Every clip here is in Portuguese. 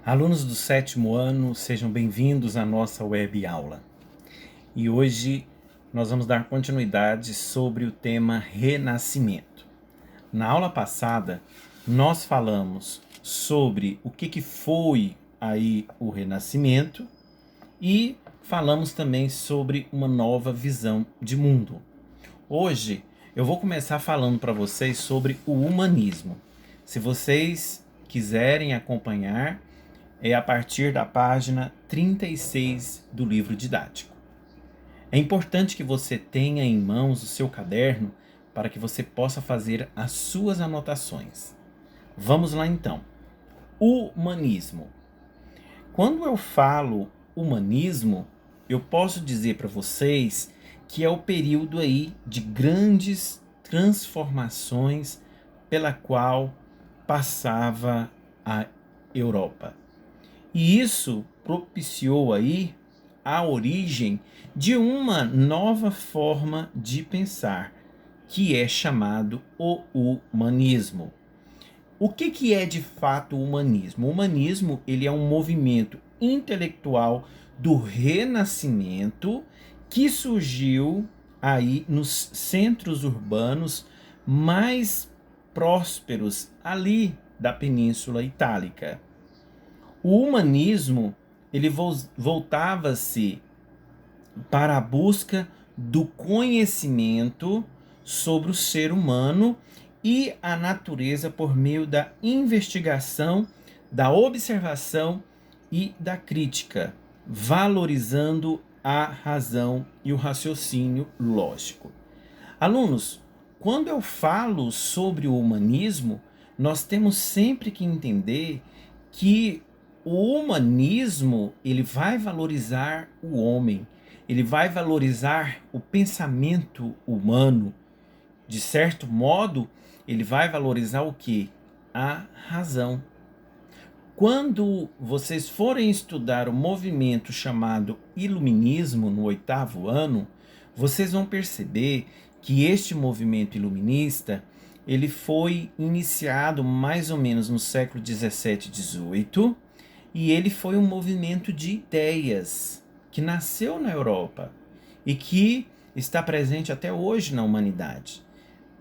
Alunos do sétimo ano, sejam bem-vindos à nossa web aula. E hoje nós vamos dar continuidade sobre o tema renascimento. Na aula passada, nós falamos sobre o que foi aí o renascimento e falamos também sobre uma nova visão de mundo. Hoje eu vou começar falando para vocês sobre o humanismo. Se vocês quiserem acompanhar, é a partir da página 36 do livro didático. É importante que você tenha em mãos o seu caderno para que você possa fazer as suas anotações. Vamos lá então. Humanismo. Quando eu falo humanismo, eu posso dizer para vocês que é o período aí de grandes transformações pela qual passava a Europa. E isso propiciou aí a origem de uma nova forma de pensar, que é chamado o humanismo. O que é de fato o humanismo? O humanismo ele é um movimento intelectual do Renascimento que surgiu aí nos centros urbanos mais prósperos ali da Península Itálica. O humanismo ele voltava-se para a busca do conhecimento sobre o ser humano e a natureza por meio da investigação, da observação e da crítica, valorizando a razão e o raciocínio lógico. Alunos, quando eu falo sobre o humanismo, nós temos sempre que entender que o humanismo ele vai valorizar o homem, ele vai valorizar o pensamento humano. De certo modo, ele vai valorizar o que? A razão. Quando vocês forem estudar o movimento chamado Iluminismo no 8º ano, vocês vão perceber que este movimento iluminista ele foi iniciado mais ou menos no século 17 e 18 e ele foi um movimento de ideias que nasceu na Europa e que está presente até hoje na humanidade.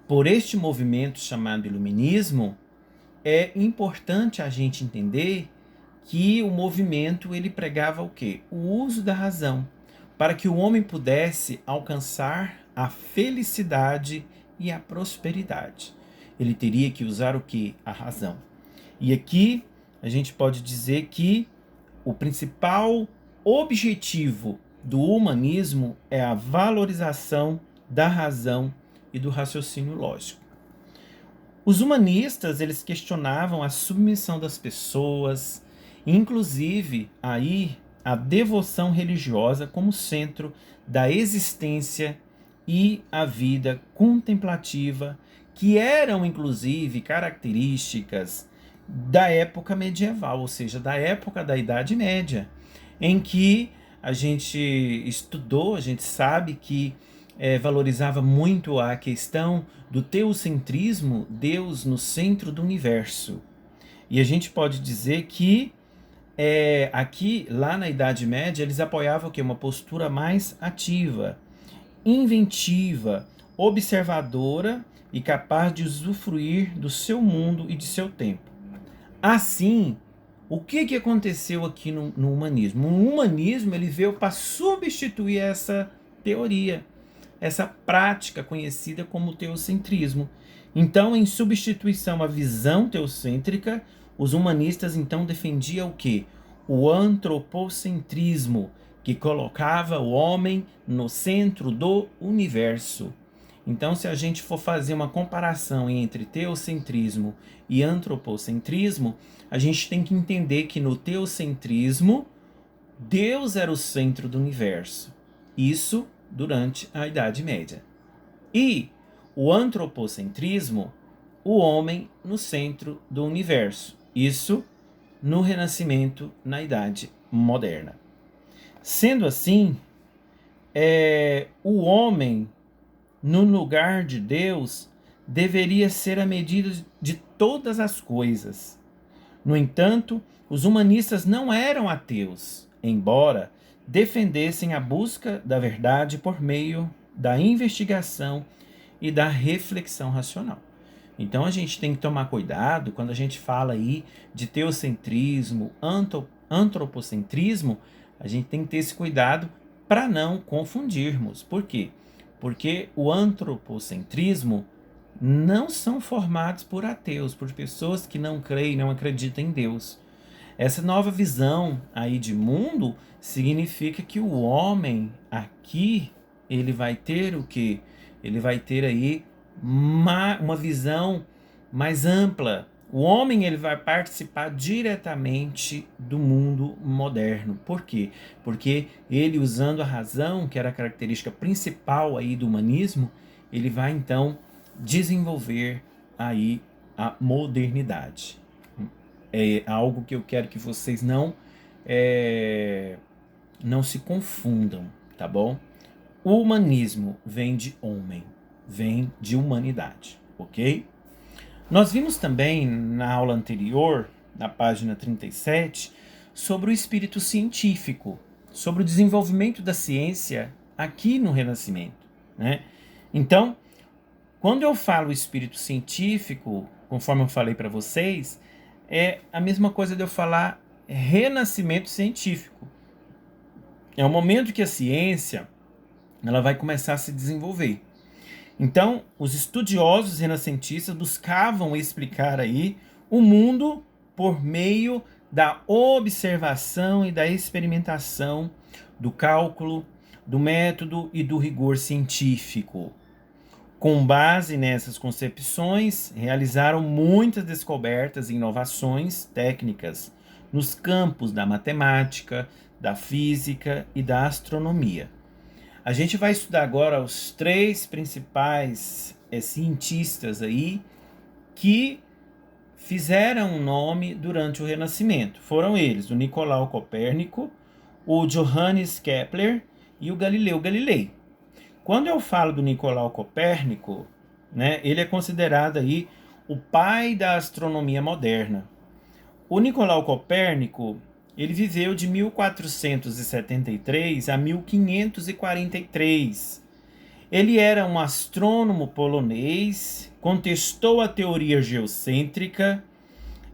Por este movimento chamado Iluminismo, é importante a gente entender que o movimento ele pregava o quê? O uso da razão, para que o homem pudesse alcançar a felicidade e a prosperidade. Ele teria que usar o quê? A razão. E aqui a gente pode dizer que o principal objetivo do humanismo é a valorização da razão e do raciocínio lógico. Os humanistas, eles questionavam a submissão das pessoas, inclusive aí a devoção religiosa como centro da existência e a vida contemplativa, que eram inclusive características da época medieval, ou seja, da época da Idade Média, em que a gente estudou, a gente sabe que valorizava muito a questão do teocentrismo, Deus no centro do universo. E a gente pode dizer que aqui, lá na Idade Média, eles apoiavam o quê? Uma postura mais ativa, inventiva, observadora e capaz de usufruir do seu mundo e de seu tempo. Assim, o que aconteceu aqui no humanismo? O humanismo ele veio para substituir essa teoria, essa prática conhecida como teocentrismo. Então, em substituição à visão teocêntrica, os humanistas então defendiam o quê? O antropocentrismo, que colocava o homem no centro do universo. Então, se a gente for fazer uma comparação entre teocentrismo e antropocentrismo, a gente tem que entender que no teocentrismo, Deus era o centro do universo. Isso durante a Idade Média. E o antropocentrismo, o homem no centro do universo. Isso no Renascimento, na Idade Moderna. Sendo assim, o homem no lugar de Deus deveria ser a medida de todas as coisas. No entanto, Os humanistas não eram ateus, embora defendessem a busca da verdade por meio da investigação e da reflexão racional. Então a gente tem que tomar cuidado quando a gente fala aí de teocentrismo, antropocentrismo, a gente tem que ter esse cuidado para não confundirmos. Por quê? Porque o antropocentrismo não são formados por ateus, por pessoas que não creem, não acreditam em Deus. Essa nova visão aí de mundo significa que o homem aqui, ele vai ter o quê? Ele vai ter aí uma visão mais ampla. O homem, ele vai participar diretamente do mundo moderno. Por quê? Porque ele, usando a razão, que era a característica principal aí do humanismo, ele vai então desenvolver aí a modernidade. É algo que eu quero que vocês não se confundam, tá bom? O humanismo vem de homem, vem de humanidade, ok? Nós vimos também na aula anterior, na página 37, sobre o espírito científico, sobre o desenvolvimento da ciência aqui no Renascimento, né? Então, quando eu falo espírito científico, conforme eu falei para vocês, é a mesma coisa de eu falar renascimento científico. É o momento que a ciência ela vai começar a se desenvolver. Então, os estudiosos renascentistas buscavam explicar aí o mundo por meio da observação e da experimentação, do cálculo, do método e do rigor científico. Com base nessas concepções, realizaram muitas descobertas e inovações técnicas nos campos da matemática, da física e da astronomia. A gente vai estudar agora os três principais cientistas aí que fizeram um nome durante o Renascimento. Foram eles, o Nicolau Copérnico, o Johannes Kepler e o Galileu Galilei. Quando eu falo do Nicolau Copérnico, né, ele é considerado aí o pai da astronomia moderna. O Nicolau Copérnico, ele viveu de 1473 a 1543. Ele era um astrônomo polonês, contestou a teoria geocêntrica,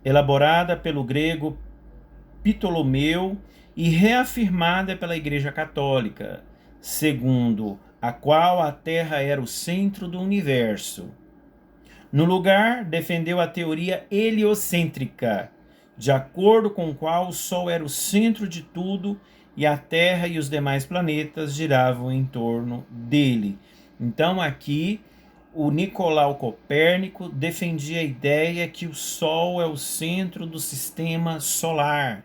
elaborada pelo grego Ptolomeu e reafirmada pela Igreja Católica, segundo a qual a Terra era o centro do universo. No lugar, defendeu a teoria heliocêntrica, de acordo com a qual o Sol era o centro de tudo e a Terra e os demais planetas giravam em torno dele. Então aqui o Nicolau Copérnico defendia a ideia que o Sol é o centro do sistema solar.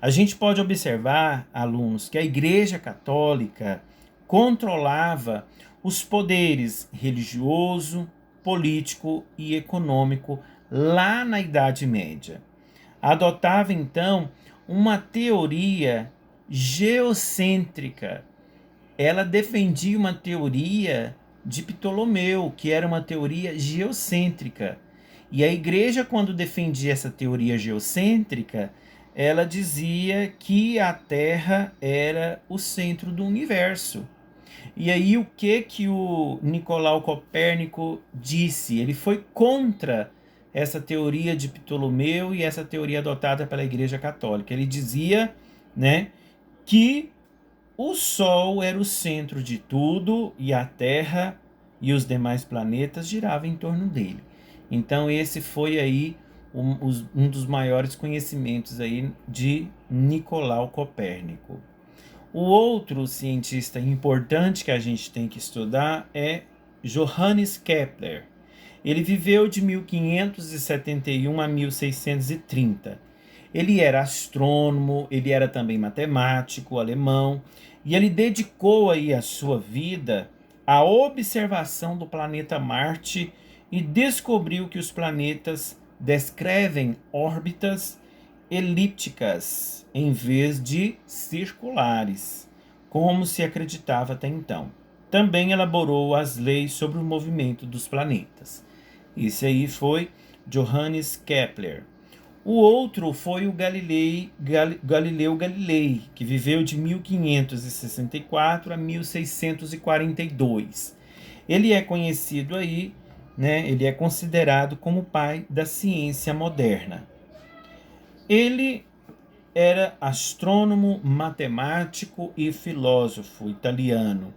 A gente pode observar, alunos, que a Igreja Católica controlava os poderes religioso, político e econômico lá na Idade Média. Adotava então uma teoria geocêntrica. Ela defendia uma teoria de Ptolomeu, que era uma teoria geocêntrica. E a igreja, quando defendia essa teoria geocêntrica, ela dizia que a Terra era o centro do universo. E aí o que o Nicolau Copérnico disse? Ele foi contra essa teoria de Ptolomeu e essa teoria adotada pela Igreja Católica. Ele dizia, né, que o Sol era o centro de tudo e a Terra e os demais planetas giravam em torno dele. Então esse foi aí um dos maiores conhecimentos aí de Nicolau Copérnico. O outro cientista importante que a gente tem que estudar é Johannes Kepler. Ele viveu de 1571 a 1630. Ele era astrônomo, ele era também matemático, alemão, e ele dedicou aí a sua vida à observação do planeta Marte e descobriu que os planetas descrevem órbitas elípticas em vez de circulares, como se acreditava até então. Também elaborou as leis sobre o movimento dos planetas. Esse aí foi Johannes Kepler. O outro foi o Galileu Galilei, que viveu de 1564 a 1642. Ele é conhecido aí, né? Ele é considerado como o pai da ciência moderna. Ele era astrônomo, matemático e filósofo italiano.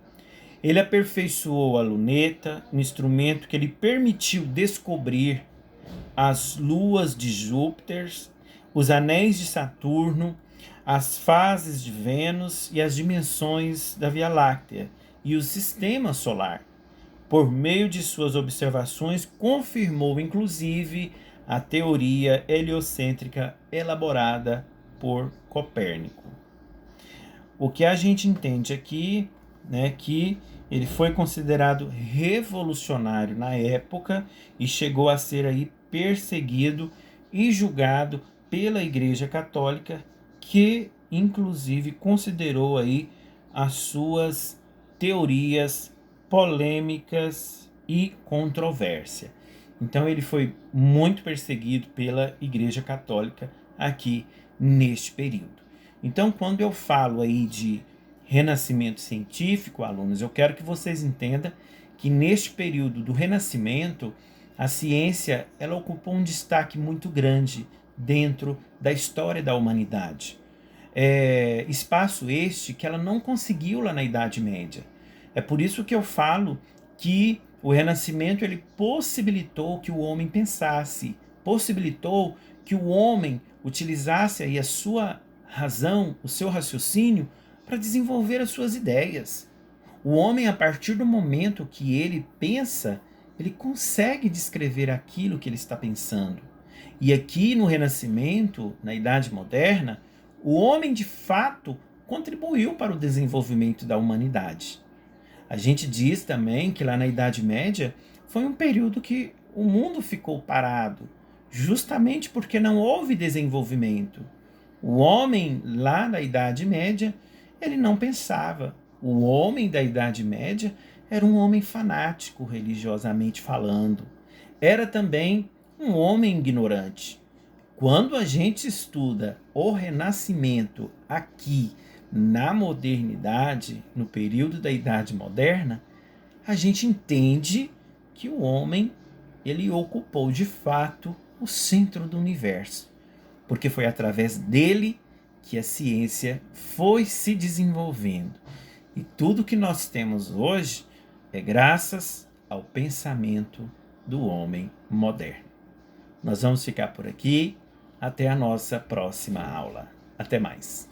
Ele aperfeiçoou a luneta, um instrumento que lhe permitiu descobrir as luas de Júpiter, os anéis de Saturno, as fases de Vênus e as dimensões da Via Láctea e o sistema solar. Por meio de suas observações, confirmou inclusive a teoria heliocêntrica elaborada por Copérnico. O que a gente entende aqui, né, que ele foi considerado revolucionário na época e chegou a ser aí perseguido e julgado pela Igreja Católica, que inclusive considerou aí as suas teorias polêmicas e controvérsia. Então ele foi muito perseguido pela Igreja Católica aqui neste período. Então, quando eu falo aí de renascimento científico, alunos, eu quero que vocês entendam que neste período do Renascimento, a ciência ela ocupou um destaque muito grande dentro da história da humanidade. Espaço este que ela não conseguiu lá na Idade Média. É por isso que eu falo que o Renascimento ele possibilitou que o homem pensasse, possibilitou que o homem utilizasse aí a sua razão, o seu raciocínio para desenvolver as suas ideias. O homem, a partir do momento que ele pensa, ele consegue descrever aquilo que ele está pensando. E aqui no Renascimento, na Idade Moderna, o homem de fato contribuiu para o desenvolvimento da humanidade. A gente diz também que lá na Idade Média foi um período que o mundo ficou parado, justamente porque não houve desenvolvimento. O homem lá na Idade Média, ele não pensava. O homem da Idade Média era um homem fanático, religiosamente falando. Era também um homem ignorante. Quando a gente estuda o Renascimento aqui na modernidade, no período da Idade Moderna, a gente entende que o homem ele ocupou de fato o centro do universo, porque foi através dele que a ciência foi se desenvolvendo. E tudo que nós temos hoje é graças ao pensamento do homem moderno. Nós vamos ficar por aqui. Até a nossa próxima aula. Até mais.